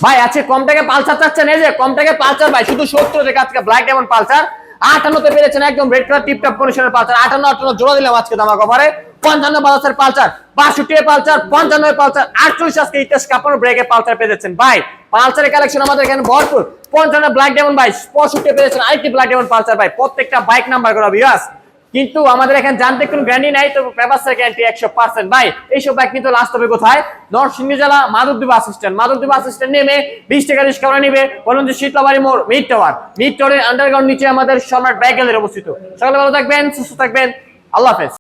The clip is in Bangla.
ভাই আছে কম টাকা পালসার চাচ্ছেন, এই যে কম টাকা পালসার ভাই শুধু 70 টাকা আজকে ব্ল্যাক ডায়মন্ড পালসার 58 তে পেয়েছেন একদম রেড কালার টিপ টপ কন্ডিশনের পালসার 58 জোড়া দিলাম আজকে দামা কভারে 55 পালসার পালসার 62 পালসার 55 পালসার 48 আজকে ইতিহাস কাপড় ব্রেকে পালসার পেয়ে যাচ্ছেন ভাই। পালসারের কালেকশন আমাদের এখানে ভরপুর 55 ব্ল্যাক ডায়মন্ড ভাই 65 পেয়েছেন আরেকটি ব্ল্যাক ডায়মন্ড পালসার ভাই প্রত্যেকটা বাইক নাম্বার করা ভিউয়ার্স। কিন্তু আমাদের এখানে জানতে কোনো গ্যারান্টি নাই, তো পেপারসের গ্যারান্টি 100% ভাই। এইসব বাইক কিন্তু লাস্ট হবে কোথায়? নরসিংদী জেলা মাধবদী বাস স্ট্যান্ড নেমে 20 টাকা রিক্সা করে নিবে, বলুন যে শীতলাবাড়ি মোড় মিড টাওয়ারের আন্ডারগ্রাউন্ড নিচে আমাদের সম্রাট বাইক গ্যালারি অবস্থিত। সকালে ভালো থাকবেন, সুস্থ থাকবেন, আল্লাহ হাফেজ।